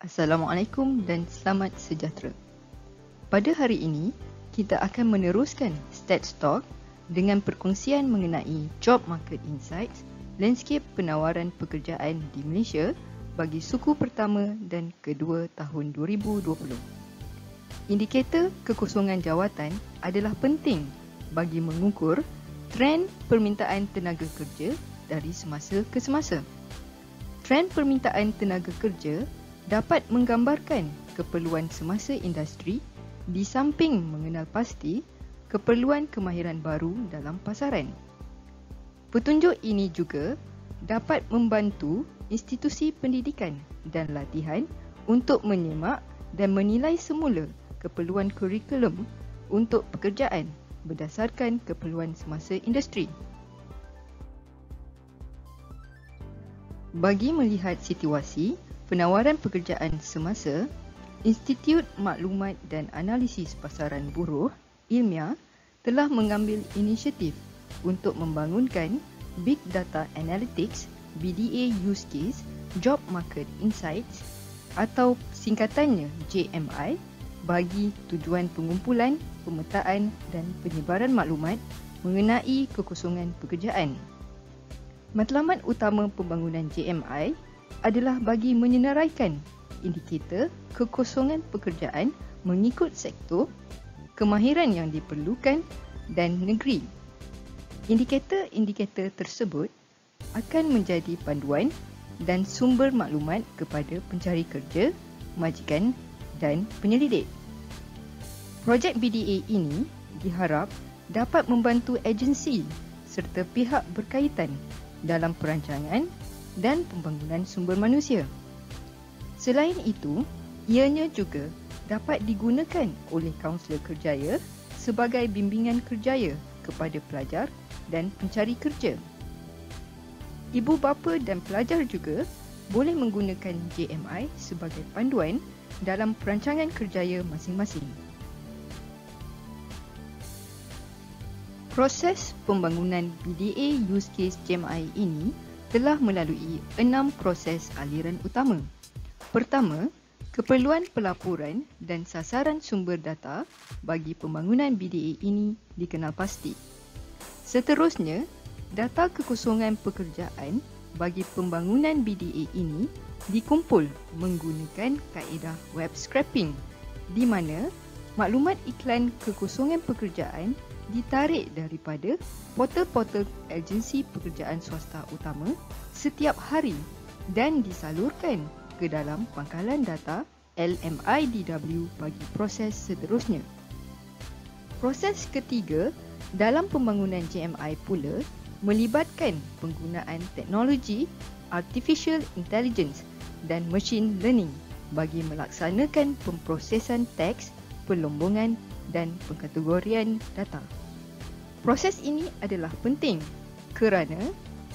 Assalamualaikum dan selamat sejahtera. Pada hari ini, kita akan meneruskan Stats Talk dengan perkongsian mengenai Job Market Insights, landscape penawaran pekerjaan di Malaysia bagi suku pertama dan kedua tahun 2020. Indikator kekosongan jawatan adalah penting bagi mengukur trend permintaan tenaga kerja dari semasa ke semasa. Trend permintaan tenaga kerja dapat menggambarkan keperluan semasa industri di samping mengenal pasti keperluan kemahiran baru dalam pasaran. Petunjuk ini juga dapat membantu institusi pendidikan dan latihan untuk menyemak dan menilai semula keperluan kurikulum untuk pekerjaan berdasarkan keperluan semasa industri. Bagi melihat situasi penawaran pekerjaan semasa, Institut Maklumat dan Analisis Pasaran Buruh, ILMIA, telah mengambil inisiatif untuk membangunkan Big Data Analytics BDA Use Case Job Market Insights atau singkatannya JMI bagi tujuan pengumpulan, pemetaan dan penyebaran maklumat mengenai kekosongan pekerjaan. Matlamat utama pembangunan JMI adalah bagi menyenaraikan indikator kekosongan pekerjaan mengikut sektor, kemahiran yang diperlukan dan negeri. Indikator-indikator tersebut akan menjadi panduan dan sumber maklumat kepada pencari kerja, majikan dan penyelidik. Projek BDA ini diharap dapat membantu agensi serta pihak berkaitan dalam perancangan dan pembangunan sumber manusia. Selain itu, ianya juga dapat digunakan oleh kaunselor kerjaya sebagai bimbingan kerjaya kepada pelajar dan pencari kerja. Ibu bapa dan pelajar juga boleh menggunakan JMI sebagai panduan dalam perancangan kerjaya masing-masing. Proses pembangunan BDA Use Case JMI ini telah melalui 6 proses aliran utama. Pertama, keperluan pelaporan dan sasaran sumber data bagi pembangunan BDA ini dikenal pasti. Seterusnya, data kekosongan pekerjaan bagi pembangunan BDA ini dikumpul menggunakan kaedah web scraping di mana maklumat iklan kekosongan pekerjaan ditarik daripada portal-portal agensi pekerjaan swasta utama setiap hari dan disalurkan ke dalam pangkalan data LMIDW bagi proses seterusnya. Proses ketiga dalam pembangunan JMI pula melibatkan penggunaan teknologi Artificial Intelligence dan Machine Learning bagi melaksanakan pemprosesan teks, perlombongan dan pengkategorian data. Proses ini adalah penting kerana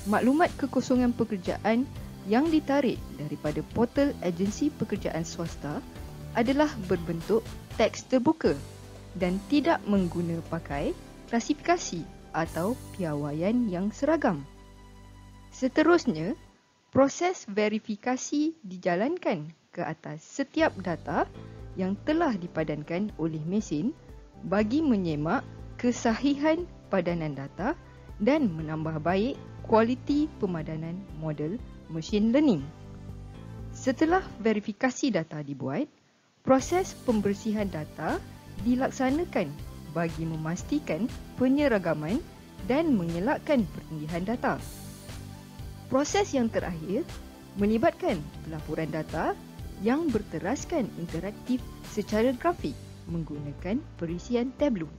maklumat kekosongan pekerjaan yang ditarik daripada portal agensi pekerjaan swasta adalah berbentuk teks terbuka dan tidak mengguna pakai klasifikasi atau piawaian yang seragam. Seterusnya, proses verifikasi dijalankan ke atas setiap data yang telah dipadankan oleh mesin bagi menyemak kesahihan padanan data dan menambah baik kualiti pemadanan model machine learning. Setelah verifikasi data dibuat, proses pembersihan data dilaksanakan bagi memastikan penyeragaman dan mengelakkan pertindihan data. Proses yang terakhir melibatkan pelaporan data yang berteraskan interaktif secara grafik menggunakan perisian tableau.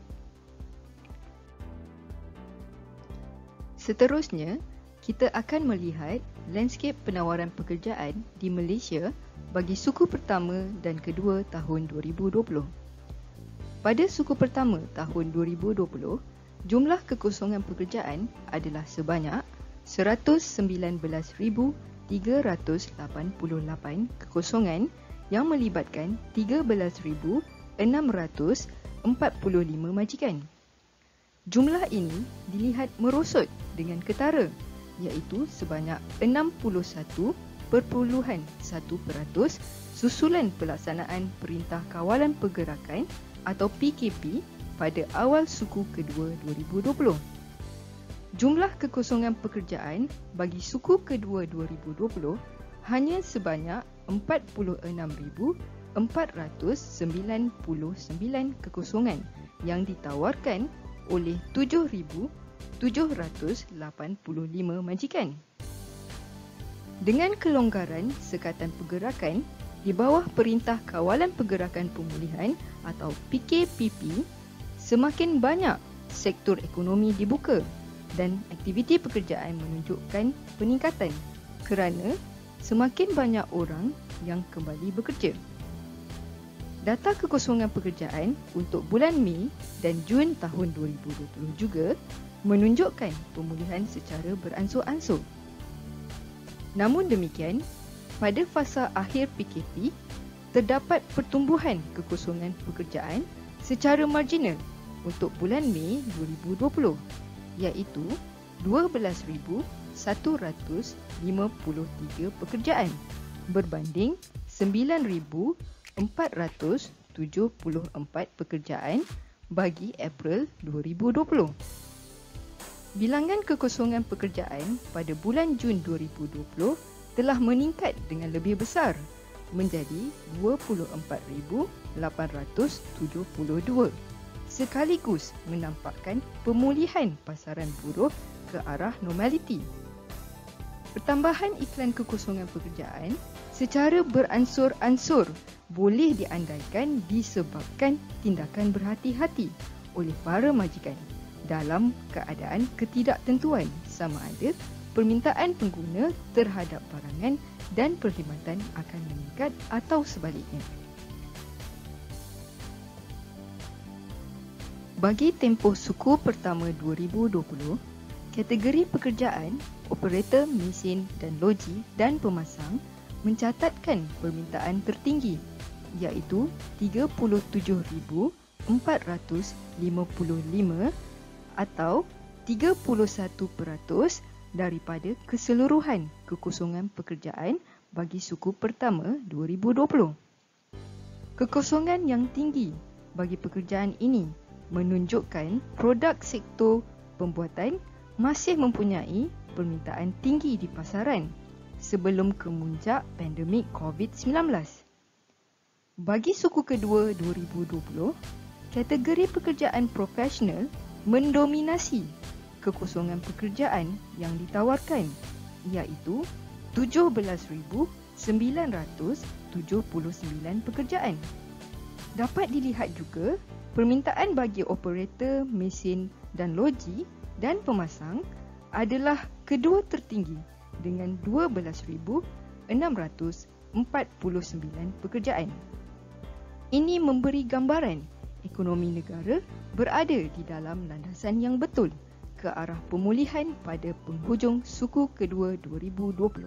Seterusnya, kita akan melihat landscape penawaran pekerjaan di Malaysia bagi suku pertama dan kedua tahun 2020. Pada suku pertama tahun 2020, jumlah kekosongan pekerjaan adalah sebanyak 119,388 kekosongan yang melibatkan 13,645 majikan. Jumlah ini dilihat merosot dengan ketara iaitu sebanyak susulan pelaksanaan Perintah Kawalan Pergerakan atau PKP pada awal suku kedua 2020. Jumlah kekosongan pekerjaan bagi suku kedua 2020 hanya sebanyak 46,499 kekosongan yang ditawarkan oleh 7,785 majikan. Dengan kelonggaran sekatan pergerakan di bawah Perintah Kawalan Pergerakan Pemulihan atau PKPP, semakin banyak sektor ekonomi dibuka dan aktiviti pekerjaan menunjukkan peningkatan kerana semakin banyak orang yang kembali bekerja. Data kekosongan pekerjaan untuk bulan Mei dan Jun tahun 2020 juga menunjukkan pemulihan secara beransur-ansur. Namun demikian, pada fasa akhir PKP, terdapat pertumbuhan kekosongan pekerjaan secara marginal untuk bulan Mei 2020, iaitu 12,153 pekerjaan berbanding 9,474 pekerjaan bagi April 2020. Bilangan kekosongan pekerjaan pada bulan Jun 2020 telah meningkat dengan lebih besar menjadi 24,872, sekaligus menampakkan pemulihan pasaran buruh ke arah normaliti. Pertambahan iklan kekosongan pekerjaan secara beransur-ansur boleh diandaikan disebabkan tindakan berhati-hati oleh para majikan dalam keadaan ketidaktentuan sama ada permintaan pengguna terhadap barangan dan perkhidmatan akan meningkat atau sebaliknya. Bagi tempoh suku pertama 2020, kategori pekerjaan operator mesin dan loji dan pemasang mencatatkan permintaan tertinggi iaitu 37,455 atau 31% daripada keseluruhan kekosongan pekerjaan bagi suku pertama 2020. Kekosongan yang tinggi bagi pekerjaan ini menunjukkan produk sektor pembuatan masih mempunyai permintaan tinggi di pasaran sebelum kemuncak pandemik COVID-19. Bagi suku kedua 2020, kategori pekerjaan profesional mendominasi kekosongan pekerjaan yang ditawarkan iaitu 17,979 pekerjaan. Dapat dilihat juga permintaan bagi operator mesin dan loji dan pemasang adalah kedua tertinggi dengan 12,649 pekerjaan. Ini memberi gambaran ekonomi negara berada di dalam landasan yang betul ke arah pemulihan pada penghujung suku kedua 2020.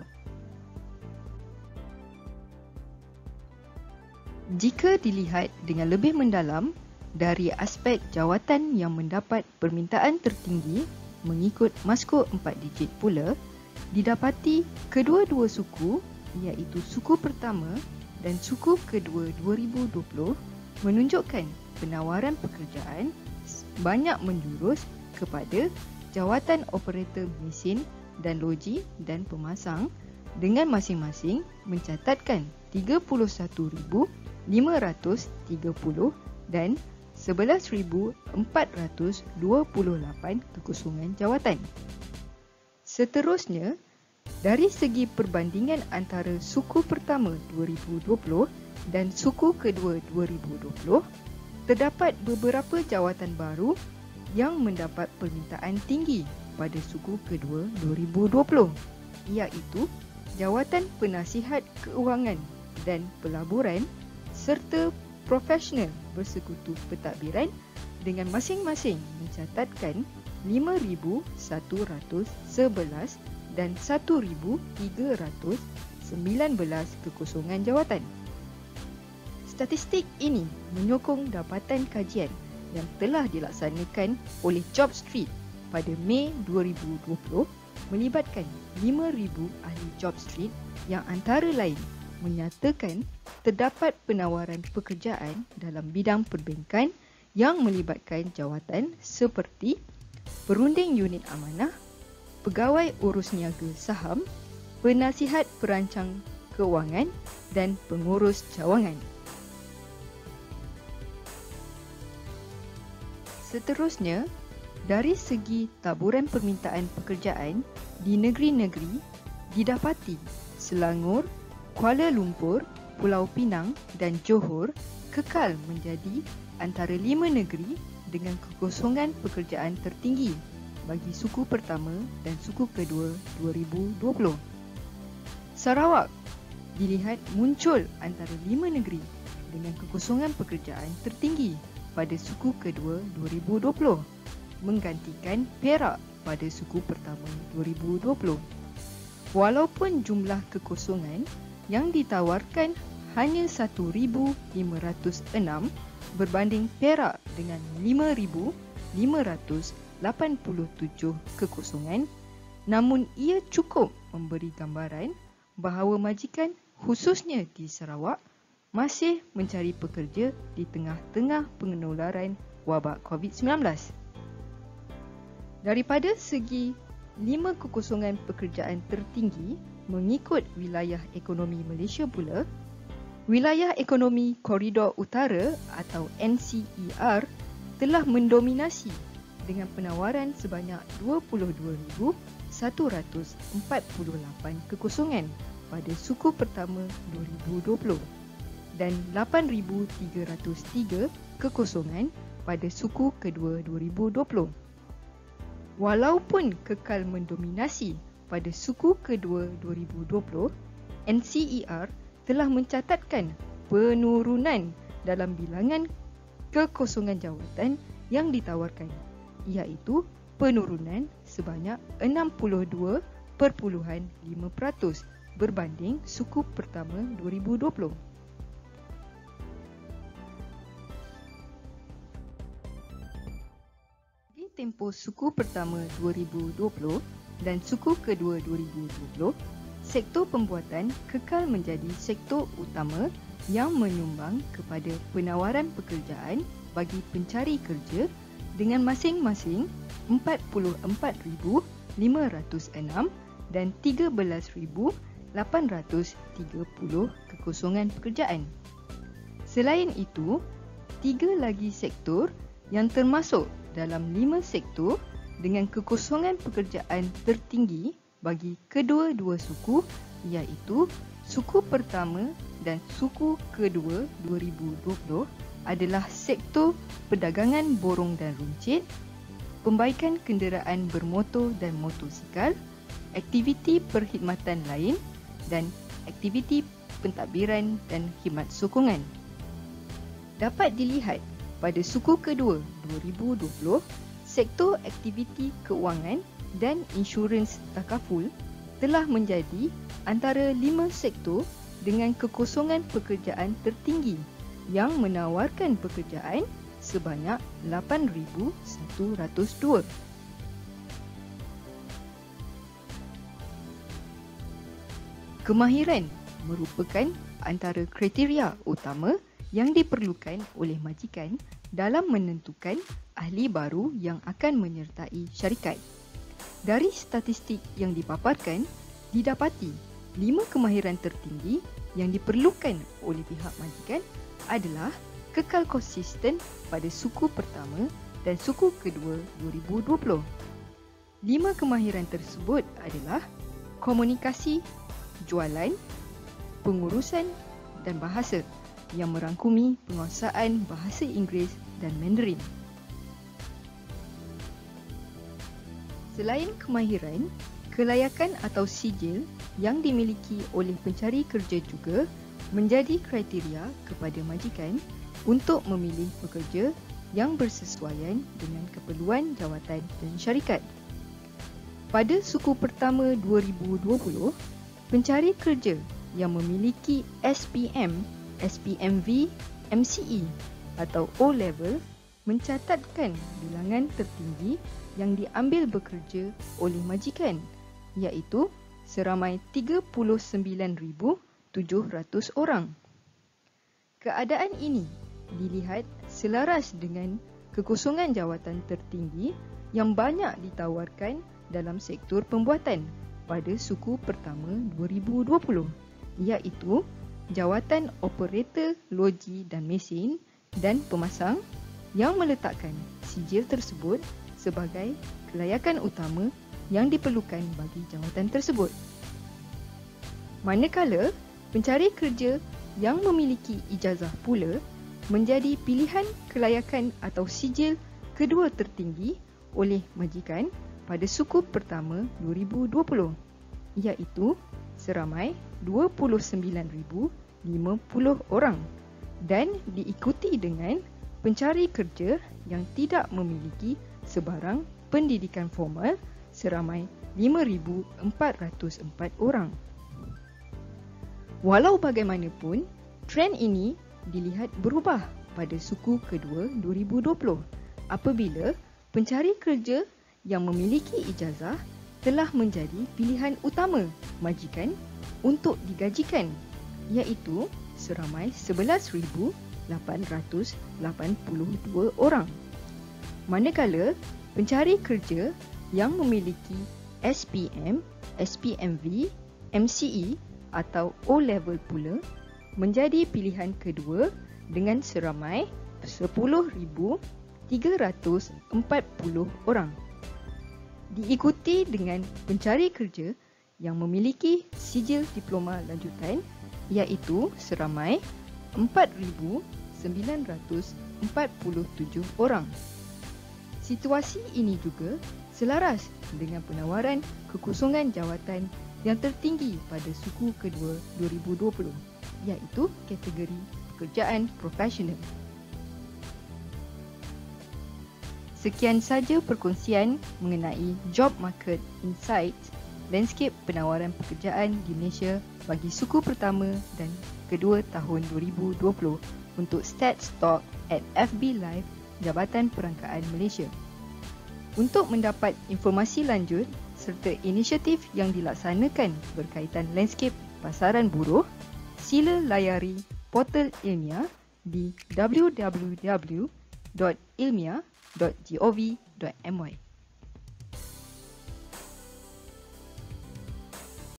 Jika dilihat dengan lebih mendalam dari aspek jawatan yang mendapat permintaan tertinggi mengikut maskot 4 digit pula, didapati kedua-dua suku iaitu suku pertama dan suku kedua 2020 menunjukkan penawaran pekerjaan banyak menjurus kepada jawatan operator mesin dan loji dan pemasang dengan masing-masing mencatatkan 31,530 dan 11,428 kekosongan jawatan. Seterusnya, dari segi perbandingan antara suku pertama 2020 dan suku kedua 2020, terdapat beberapa jawatan baru yang mendapat permintaan tinggi pada suku kedua 2020, iaitu jawatan penasihat keuangan dan pelaburan serta profesional bersekutu pentadbiran dengan masing-masing mencatatkan 5,111 dan 1,319 kekosongan jawatan. Statistik ini menyokong dapatan kajian yang telah dilaksanakan oleh JobStreet pada Mei 2020 melibatkan 5,000 ahli job street yang antara lain menyatakan terdapat penawaran pekerjaan dalam bidang perbankan yang melibatkan jawatan seperti perunding unit amanah, pegawai urus niaga saham, penasihat perancang kewangan dan pengurus cawangan. Seterusnya, dari segi taburan permintaan pekerjaan di negeri-negeri didapati Selangor, Kuala Lumpur, Pulau Pinang dan Johor kekal menjadi antara 5 negeri dengan kekosongan pekerjaan tertinggi bagi suku pertama dan suku kedua 2020. Sarawak dilihat muncul antara 5 negeri dengan kekosongan pekerjaan tertinggi pada suku kedua 2020, menggantikan Perak pada suku pertama 2020. Walaupun jumlah kekosongan yang ditawarkan hanya 1,506 berbanding Perak dengan 5,587 kekosongan, namun ia cukup memberi gambaran bahawa majikan khususnya di Sarawak masih mencari pekerja di tengah-tengah penularan wabak COVID-19. Daripada segi 5 kekosongan pekerjaan tertinggi mengikut wilayah ekonomi Malaysia pula, wilayah ekonomi Koridor Utara atau NCER telah mendominasi dengan penawaran sebanyak 22,148 kekosongan pada suku pertama 2020 dan 8,303 kekosongan pada suku kedua 2020. Walaupun kekal mendominasi pada suku kedua 2020, NCER telah mencatatkan penurunan dalam bilangan kekosongan jawatan yang ditawarkan, iaitu penurunan sebanyak 62.5% berbanding suku pertama 2020. Di tempoh suku pertama 2020 dan suku kedua 2020, sektor pembuatan kekal menjadi sektor utama yang menyumbang kepada penawaran pekerjaan bagi pencari kerja dengan masing-masing 44,506 dan 13,830 kekosongan pekerjaan. Selain itu, 3 lagi sektor yang termasuk dalam 5 sektor dengan kekosongan pekerjaan tertinggi bagi kedua-dua suku, iaitu suku pertama dan suku kedua 2020 adalah sektor perdagangan borong dan runcit, pembaikan kenderaan bermotor dan motosikal, aktiviti perkhidmatan lain dan aktiviti pentadbiran dan khidmat sokongan. Dapat dilihat pada suku kedua 2020, sektor aktiviti keuangan dan insurans takaful telah menjadi antara 5 sektor dengan kekosongan pekerjaan tertinggi yang menawarkan pekerjaan sebanyak 8,102. Kemahiran merupakan antara kriteria utama yang diperlukan oleh majikan dalam menentukan ahli baru yang akan menyertai syarikat. Dari statistik yang dipaparkan, didapati 5 kemahiran tertinggi yang diperlukan oleh pihak majikan adalah kekal konsisten pada suku pertama dan suku kedua 2020. 5 kemahiran tersebut adalah komunikasi, jualan, pengurusan dan bahasa yang merangkumi penguasaan bahasa Inggeris dan Mandarin. Selain kemahiran, kelayakan atau sijil yang dimiliki oleh pencari kerja juga menjadi kriteria kepada majikan untuk memilih pekerja yang bersesuaian dengan keperluan jawatan dan syarikat. Pada suku pertama 2020, pencari kerja yang memiliki SPM, SPMV, MCE atau O-Level mencatatkan bilangan tertinggi yang diambil bekerja oleh majikan iaitu seramai 39,700 orang. Keadaan ini dilihat selaras dengan kekosongan jawatan tertinggi yang banyak ditawarkan dalam sektor pembuatan pada suku pertama 2020, iaitu jawatan operator loji dan mesin dan pemasang yang meletakkan sijil tersebut sebagai kelayakan utama yang diperlukan bagi jawatan tersebut. Manakala pencari kerja yang memiliki ijazah pula menjadi pilihan kelayakan atau sijil kedua tertinggi oleh majikan pada suku pertama 2020, iaitu seramai 29,050 orang dan diikuti dengan pencari kerja yang tidak memiliki sebarang pendidikan formal seramai 5,404 orang. Walau bagaimanapun, trend ini dilihat berubah pada suku kedua 2020 apabila pencari kerja yang memiliki ijazah telah menjadi pilihan utama majikan untuk digajikan, iaitu seramai 11,882 orang. Manakala pencari kerja yang memiliki SPM, SPMV, MCE atau O-Level pula menjadi pilihan kedua dengan seramai 10,340 orang. Diikuti dengan pencari kerja yang memiliki sijil diploma lanjutan iaitu seramai 4,947 orang. Situasi ini juga selaras dengan penawaran kekosongan jawatan yang tertinggi pada suku kedua 2020, iaitu kategori pekerjaan profesional. Sekian saja perkongsian mengenai Job Market Insights, landscape penawaran pekerjaan di Malaysia bagi suku pertama dan kedua tahun 2020 untuk Stats Talk at FB Live Jabatan Perangkaan Malaysia. Untuk mendapat informasi lanjut serta inisiatif yang dilaksanakan berkaitan landscape pasaran buruh, sila layari portal Ilmiah di www.ilmiah.gov.my.